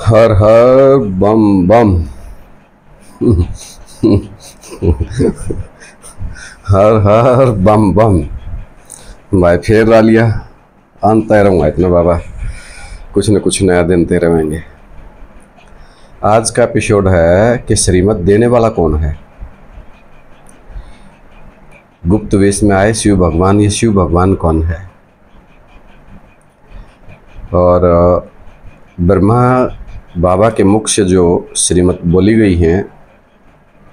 हर हर बम बम। हर हर बम बम। भाई फिर ला लिया। आनता रहूँगा इतना बाबा, कुछ न कुछ नया देते रहेंगे। आज का एपिसोड है कि श्रीमत देने वाला कौन है। गुप्त वेश में आए शिव भगवान, ये शिव भगवान कौन है। और ब्रह्मा बाबा के मुख से जो श्रीमत बोली गई है,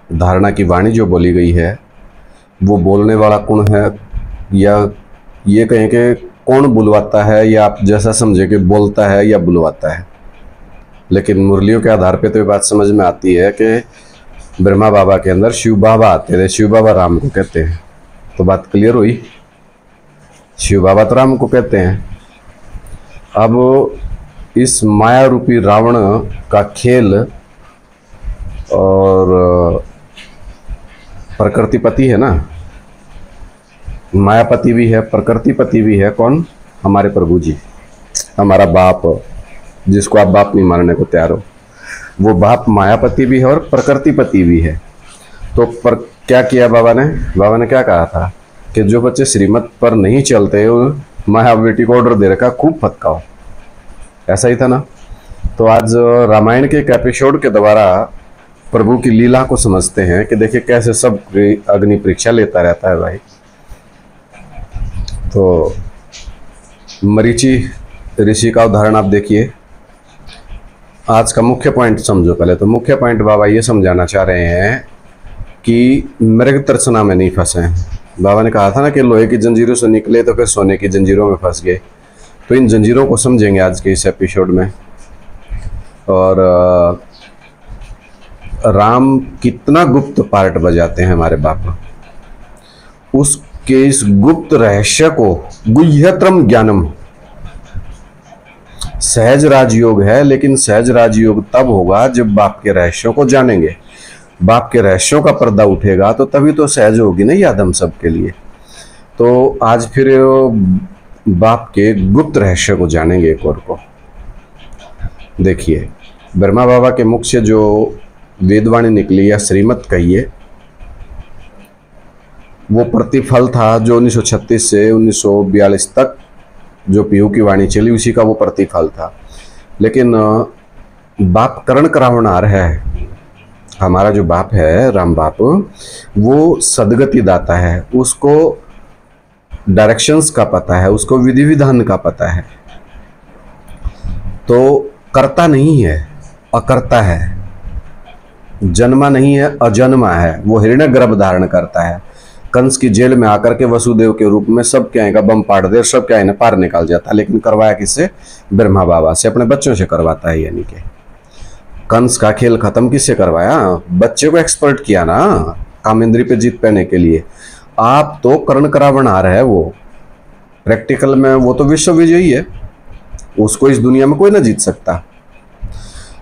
धारणा की वाणी जो बोली गई है, वो बोलने वाला कौन है, या ये कहें कि कौन बुलवाता है, या आप जैसा समझे कि बोलता है या बुलवाता है। लेकिन मुरलियों के आधार पे तो ये बात समझ में आती है कि ब्रह्मा बाबा के अंदर शिव बाबा आते थे। शिव बाबा राम को कहते हैं, तो बात क्लियर हुई। शिव बाबा तो राम को कहते हैं। अब इस माया रूपी रावण का खेल, और प्रकृतिपति है ना, मायापति भी है, प्रकृतिपति भी है। कौन? हमारे प्रभु जी, हमारा बाप, जिसको आप बाप नहीं मानने को तैयार हो, वो बाप मायापति भी है और प्रकृतिपति भी है। तो क्या किया बाबा ने? बाबा ने क्या कहा था कि जो बच्चे श्रीमत पर नहीं चलते, माया बेटी को ऑर्डर दे रखा, खूब फटकाओ। ऐसा ही था ना। तो आज रामायण के एक एपिसोड के द्वारा प्रभु की लीला को समझते हैं कि देखिए कैसे सब अग्नि परीक्षा लेता रहता है भाई। तो मरीचि ऋषि का उदाहरण आप देखिए। आज का मुख्य पॉइंट समझो। पहले तो मुख्य पॉइंट बाबा ये समझाना चाह रहे हैं कि मृग तर्सना में नहीं फंसे। बाबा ने कहा था ना कि लोहे की जंजीरों से निकले तो फिर सोने की जंजीरों में फंस गए। तो इन जंजीरों को समझेंगे आज के इस एपिसोड में। और राम कितना गुप्त पार्ट बजाते हैं हमारे बाप, उसके इस गुप्त रहस्य को गुह्यतरम ज्ञानम। सहज राजयोग है, लेकिन सहज राजयोग तब होगा जब बाप के रहस्यों को जानेंगे। बाप के रहस्यों का पर्दा उठेगा तो तभी तो सहज होगी ना याद हम सब के लिए। तो आज फिर बाप के गुप्त रहस्य को जानेंगे एक और को। देखिए, ब्रह्मा बाबा के मुख से जो वेदवाणी निकली या श्रीमत कहिए, वो प्रतिफल था जो 1936 से 1942 तक जो पीहू की वाणी चली, उसी का वो प्रतिफल था। लेकिन बाप करण करावनार है। हमारा जो बाप है राम बाप, वो सदगति दाता है। उसको डायरेक्शंस का पता है, उसको विधि विधान का पता है। तो करता नहीं है, अकर्ता है। जन्मा नहीं है, अजन्मा है। वो हिरण्य गर्भ धारण करता है। कंस की जेल में आकर के वसुदेव के रूप में सब क्या का बम पाड़ दे, सब क्या पार निकाल जाता है। लेकिन करवाया किससे? ब्रह्मा बाबा से, अपने बच्चों से करवाता है। यानी कि कंस का खेल खत्म किससे करवाया? बच्चे को एक्सपर्ट किया ना, कामेंद्री पे जीत पाने के लिए। आप तो कर्ण करावनार है। वो प्रैक्टिकल में वो तो विश्व विजयी है, उसको इस दुनिया में कोई ना जीत सकता।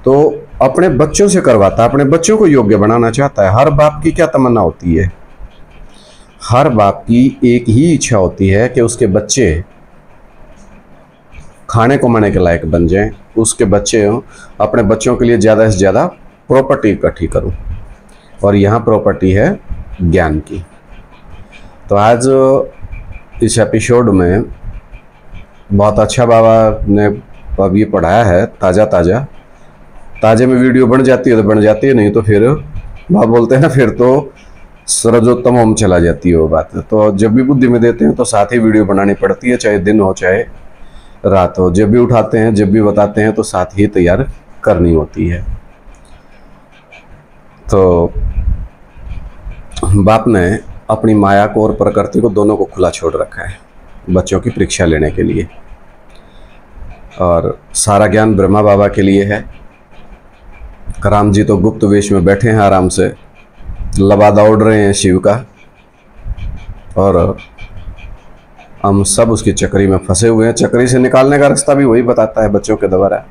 तो अपने बच्चों से करवाता, अपने बच्चों को योग्य बनाना चाहता है। हर बाप की क्या तमन्ना होती है? हर बाप की एक ही इच्छा होती है कि उसके बच्चे खाने को माने के लायक बन जाएं, उसके बच्चे अपने बच्चों के लिए ज़्यादा से ज़्यादा प्रॉपर्टी इकट्ठी करूं। और यहाँ प्रॉपर्टी है ज्ञान की। तो आज इस एपिसोड में बहुत अच्छा बाबा ने अब ये पढ़ाया है, ताज़े में वीडियो बन जाती है तो बन जाती है, नहीं तो फिर बाबा बोलते हैं ना, फिर तो सरजोत्तम हम चला जाती है वो बात। तो जब भी बुद्धि में देते हैं तो साथ ही वीडियो बनानी पड़ती है, चाहे दिन हो चाहे रात हो। जब भी उठाते हैं, जब भी बताते हैं तो साथ ही तैयार करनी होती है। तो बाप ने अपनी माया को और प्रकृति को दोनों को खुला छोड़ रखा है बच्चों की परीक्षा लेने के लिए। और सारा ज्ञान ब्रह्मा बाबा के लिए है। राम जी तो गुप्त वेश में बैठे हैं, आराम से लबादा उड़ रहे हैं शिव का, और हम सब उसकी चक्री में फंसे हुए हैं। चक्री से निकालने का रास्ता भी वही बताता है बच्चों के द्वारा।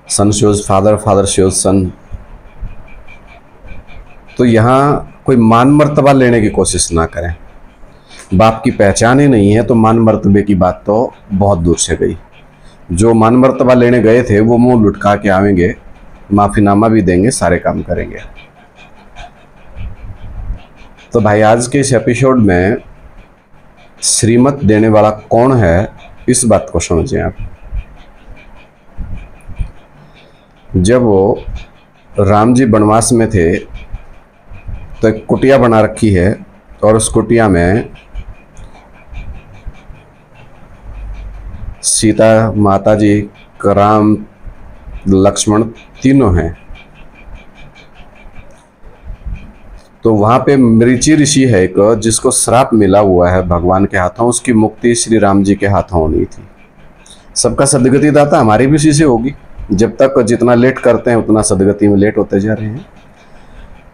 सन शोज फादर, फादर शोज सन। तो यहाँ कोई मान मर्तबा लेने की कोशिश ना करें। बाप की पहचान ही नहीं है तो मान मर्तबे की बात तो बहुत दूर से गई। जो मान मर्तबा लेने गए थे वो मुंह लुटका के आवेंगे, माफीनामा भी देंगे, सारे काम करेंगे। तो भाई आज के इस एपिसोड में श्रीमत देने वाला कौन है, इस बात को समझें आप। जब वो राम जी वनवास में थे तो एक कुटिया बना रखी है, और उस कुटिया में सीता माता जी, राम, लक्ष्मण तीनों हैं। तो वहां पे मृचि ऋषि है एक, जिसको श्राप मिला हुआ है भगवान के हाथों, उसकी मुक्ति श्री राम जी के हाथों होनी थी। सबका सदगति दाता हमारी भी उसी से होगी। जब तक जितना लेट करते हैं उतना सदगति में लेट होते जा रहे हैं।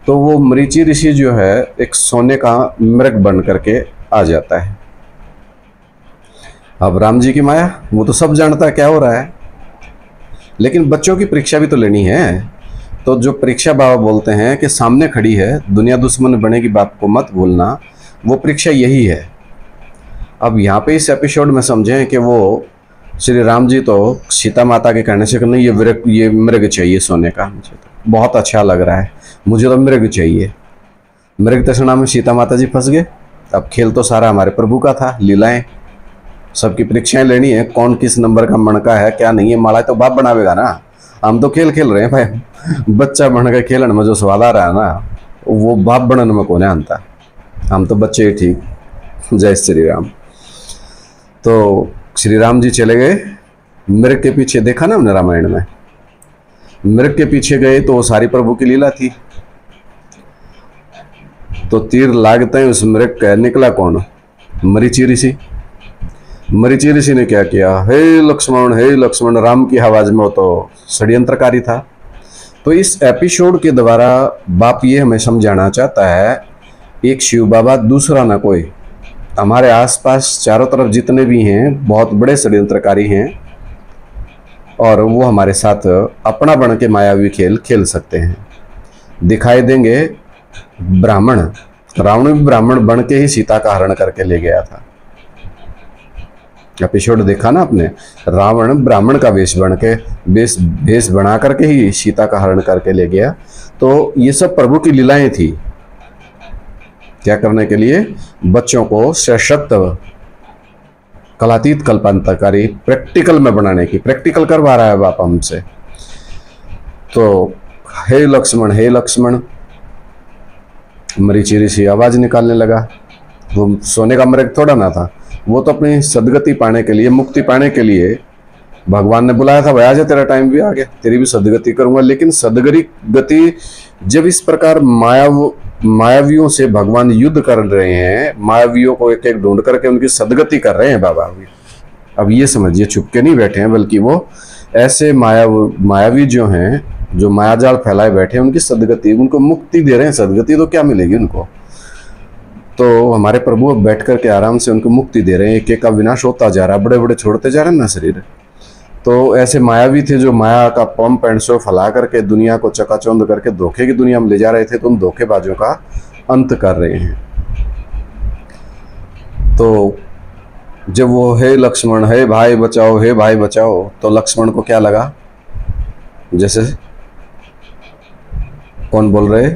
तो वो मृचि ऋषि जो है एक सोने का मृग बन करके आ जाता है। अब राम जी की माया, वो तो सब जानता है क्या हो रहा है, लेकिन बच्चों की परीक्षा भी तो लेनी है। तो जो परीक्षा बाबा बोलते हैं कि सामने खड़ी है, दुनिया दुश्मन बनेगी, बाप को मत भूलना, वो परीक्षा यही है। अब यहाँ पे इस एपिसोड में समझें कि वो श्री राम जी तो सीता माता के कहने से कि नहीं ये मृग चाहिए सोने का, मुझे तो बहुत अच्छा लग रहा है, मुझे तो मृग चाहिए। मृग तृष्णा में सीता माता जी फंस गए। अब खेल तो सारा हमारे प्रभु का था, लीलाएं, सबकी परीक्षाएं लेनी है, कौन किस नंबर का मणका है क्या नहीं है। माला तो बाप बनावेगा ना, हम तो खेल खेल रहे हैं भाई। बच्चा बन के खेलन में जो स्वाद आ रहा है ना, वो बाप बनन में कौन आता, हम तो बच्चे ही ठीक। जय श्री राम। तो श्री राम जी चले गए मृग के पीछे, देखा ना हमने रामायण में, मृग के पीछे गए तो वो सारी प्रभु की लीला थी। तो तीर लागते हैं उस मृग का, निकला कौन, मरीचि ऋषि। मरीचि ऋषि ने क्या किया, हे लक्ष्मण, राम की आवाज में, वो तो षड्यंत्रकारी था। तो इस एपिसोड के द्वारा बाप ये हमें समझाना चाहता है, एक शिव बाबा दूसरा ना कोई, हमारे आसपास चारों तरफ जितने भी हैं बहुत बड़े षड्यंत्रकारी हैं, और वो हमारे साथ अपना बन के मायावी खेल खेल सकते हैं। दिखाई देंगे ब्राह्मण, रावण भी ब्राह्मण बन के ही सीता का हरण करके ले गया था। एपिसोड देखा ना आपने, रावण ब्राह्मण का वेश बन के, वेश बना करके ही सीता का हरण करके ले गया। तो ये सब प्रभु की लीलाएं थी, क्या करने के लिए, बच्चों को सशक्त, कलातीत, कल्पांतकारी, प्रैक्टिकल में बनाने की। प्रैक्टिकल करवा रहा है बाप हमसे। तो हे लक्ष्मण, मरीचि ऋषि आवाज निकालने लगा। वो सोने का मृग थोड़ा ना था, वो तो अपनी सदगति पाने के लिए, मुक्ति पाने के लिए भगवान ने बुलाया था, भाई आ जा, तेरा टाइम भी आ गया, तेरी भी सदगति करूंगा। लेकिन सदगति जब इस प्रकार मायावियों से भगवान युद्ध कर रहे हैं, मायावियों को एक एक ढूंढ करके उनकी सदगति कर रहे हैं बाबा भी। अब ये समझिए, चुपके नहीं बैठे हैं, बल्कि वो ऐसे मायावी जो हैं, जो मायाजाल फैलाए बैठे हैं, उनकी सदगति, उनको मुक्ति दे रहे हैं। सदगति तो क्या मिलेगी उनको, तो हमारे प्रभु अब बैठ करके आराम से उनको मुक्ति दे रहे हैं। एक एक का विनाश होता जा रहा है, बड़े बड़े छोड़ते जा रहे हैं ना शरीर। तो ऐसे मायावी थे जो माया का पंप एंड शो फैला करके दुनिया को चकाचौंध करके धोखे की दुनिया में ले जा रहे थे, तो उन धोखेबाजों का अंत कर रहे हैं। तो जब वो हे लक्ष्मण, हे भाई बचाओ, हे भाई बचाओ, तो लक्ष्मण को क्या लगा, जैसे कौन बोल रहे,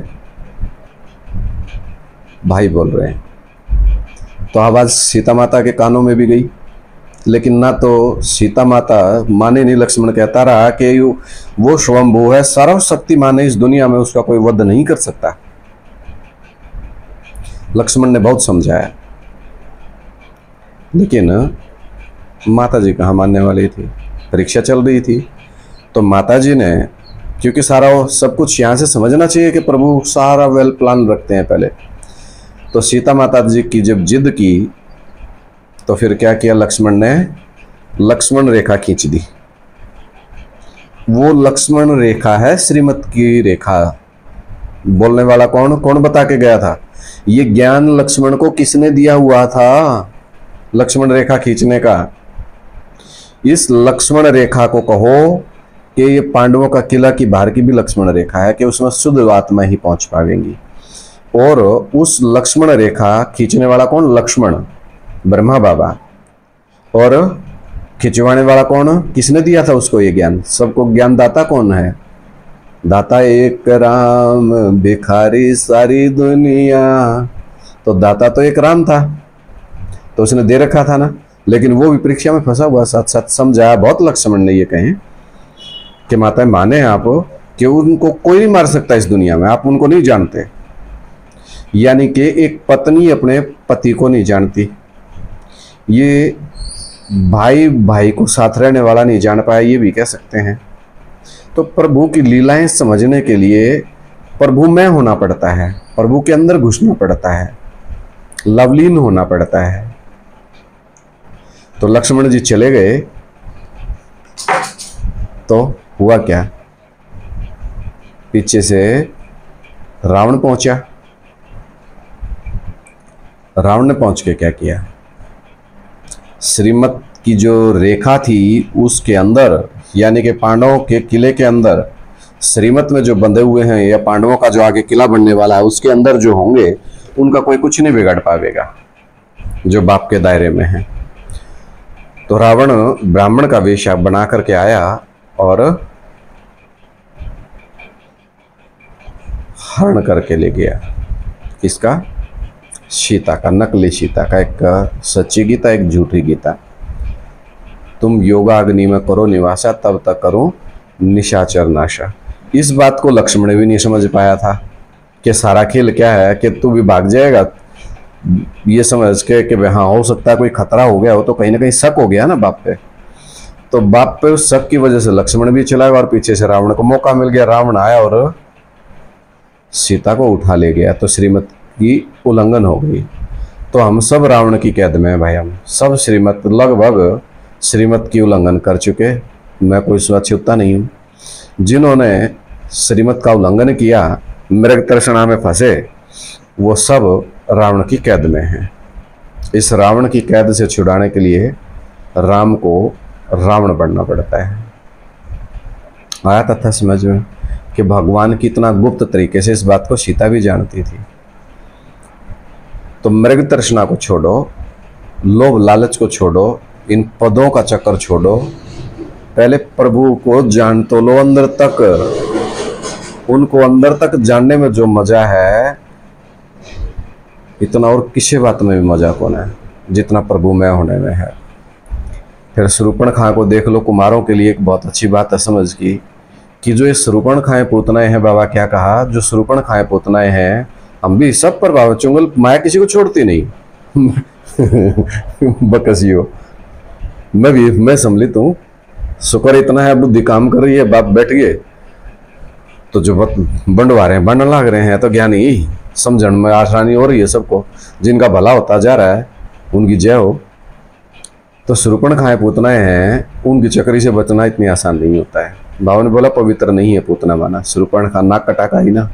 भाई बोल रहे हैं। तो आवाज सीता माता के कानों में भी गई, लेकिन ना तो सीता माता माने नहीं। लक्ष्मण कहता रहा कि वो स्वयंभू है, सर्वशक्तिमान है, इस दुनिया में उसका कोई वध नहीं कर सकता। लक्ष्मण ने बहुत समझाया, लेकिन माता जी कहाँ मानने वाली थी। परीक्षा चल रही थी, तो माता जी ने, क्योंकि सारा सब कुछ यहाँ से समझना चाहिए कि प्रभु सारा वेल प्लान रखते हैं पहले। तो सीता माता जी की जब जिद की, तो फिर क्या किया लक्ष्मण ने, लक्ष्मण रेखा खींच दी। वो लक्ष्मण रेखा है श्रीमत की रेखा। बोलने वाला कौन बता के गया था, ये ज्ञान लक्ष्मण को किसने दिया हुआ था, लक्ष्मण रेखा खींचने का। इस लक्ष्मण रेखा को कहो कि ये पांडवों का किला की बाहर की भी लक्ष्मण रेखा है, कि उसमें शुद्ध आत्मा ही पहुंच पाएंगी। और उस लक्ष्मण रेखा खींचने वाला कौन, लक्ष्मण, ब्रह्मा बाबा। और खिंचवाने वाला कौन, किसने दिया था उसको ये ज्ञान? सबको ज्ञान दाता कौन है? दाता एक राम, भिखारी सारी दुनिया। तो दाता तो एक राम था, तो उसने दे रखा था ना। लेकिन वो भी परीक्षा में फंसा हुआ, साथ साथ समझाया बहुत। लक्ष्मण ने ये कहे कि माता माने आप कि उनको कोई नहीं मार सकता इस दुनिया में, आप उनको नहीं जानते। यानी कि एक पत्नी अपने पति को नहीं जानती, ये भाई भाई को साथ रहने वाला नहीं जान पाया, ये भी कह सकते हैं। तो प्रभु की लीलाएं समझने के लिए प्रभु में होना पड़ता है, प्रभु के अंदर घुसना पड़ता है, लवलीन होना पड़ता है। तो लक्ष्मण जी चले गए, तो हुआ क्या? पीछे से रावण पहुंचा। रावण ने पहुंच के क्या किया? श्रीमत की जो रेखा थी उसके अंदर, यानी कि पांडवों के किले के अंदर, श्रीमत में जो बंधे हुए हैं या पांडवों का जो आगे किला बनने वाला है उसके अंदर जो होंगे उनका कोई कुछ नहीं बिगाड़ पाएगा, जो बाप के दायरे में है। तो रावण ब्राह्मण का वेश बना करके आया और हरण करके ले गया। किसका? सीता का, नकली सीता का। एक सच्ची गीता, एक झूठी गीता। तुम योगा अग्नि में करो निवासा, तब तक करो निशाचर नाशा। इस बात को लक्ष्मण भी नहीं समझ पाया था कि सारा खेल क्या है कि तू भी भाग जाएगा, ये समझ के कि हाँ हो सकता है कोई खतरा हो गया हो, तो कहीं ना कहीं शक हो गया ना बाप पे। तो बाप पे उस शक की वजह से लक्ष्मण भी चला गया और पीछे से रावण को मौका मिल गया। रावण आया और सीता को उठा ले गया, तो श्रीमत की उल्लंघन हो गई। तो हम सब रावण की कैद में हैं भाई, हम सब श्रीमत, लगभग श्रीमत की उल्लंघन कर चुके। मैं कोई स्वच्छता नहीं हूँ। जिन्होंने श्रीमत का उल्लंघन किया, मृग तृष्णा में फंसे, वो सब रावण की कैद में हैं। इस रावण की कैद से छुड़ाने के लिए राम को रावण बनना पड़ता है। आया तथा समझ में कि भगवान कितना गुप्त तरीके से इस बात को सीता भी जानती थी। तो मृग तृष्णा को छोड़ो, लोभ लालच को छोड़ो, इन पदों का चक्कर छोड़ो, पहले प्रभु को जान तो लो अंदर तक। उनको अंदर तक जानने में जो मजा है, इतना और किसी बात में भी मजा कौन है जितना प्रभु में होने में है। फिर शूर्पणखा को देख लो। कुमारों के लिए एक बहुत अच्छी बात है समझ की, कि जो ये शूर्पणखाएं पूतनाएं हैं, बाबा क्या कहा, जो शूर्पणखाएं पूतनाएं हैं, हम भी सब पर बाबा चुंगल माया किसी को छोड़ती नहीं। बकसियो, मैं सम्मिलित हूँ। शुक्र इतना है बुद्धि काम कर रही है, बाप बैठ गए तो जो बंटवा रहे हैं, बनने लग रहे हैं, तो ज्ञानी समझण में आसानी हो रही है सबको। जिनका भला होता जा रहा है उनकी जय हो। तो शूर्पणखाएं पूतनाएं हैं, उनकी चक्री से बचना इतनी आसान नहीं होता है। बाबा ने बोला पवित्र नहीं है पूतना माना, शूर्पणखा नाक कटा ही ना।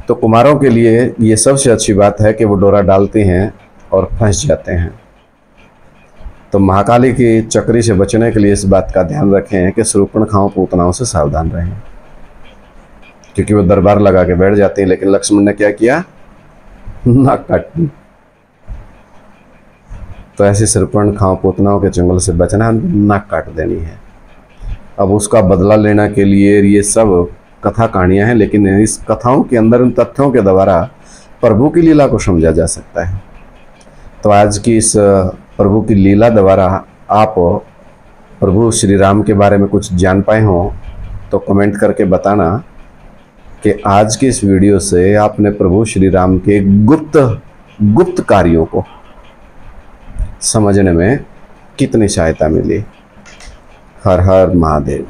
तो कुमारों के लिए ये सबसे अच्छी बात है कि वो डोरा डालते हैं और फंस जाते हैं। तो महाकाली की चक्री से बचने के लिए इस बात का ध्यान रखें कि शूर्पणखाओं पूतनाओं से सावधान रहें, क्योंकि वो दरबार लगा के बैठ जाते हैं। लेकिन लक्ष्मण ने क्या किया? नाक काट दी। तो ऐसे शूर्पणखाओं पूतनाओं के चंगुल से बचना, नाक काट देनी है। अब उसका बदला लेने के लिए ये सब कथा कहानियां हैं, लेकिन इस कथाओं के अंदर उन तथ्यों के द्वारा प्रभु की लीला को समझा जा सकता है। तो आज की इस प्रभु की लीला द्वारा आप प्रभु श्री राम के बारे में कुछ जान पाए हों तो कमेंट करके बताना कि आज की इस वीडियो से आपने प्रभु श्री राम के गुप्त कार्यों को समझने में कितनी सहायता मिली। हर हर महादेव।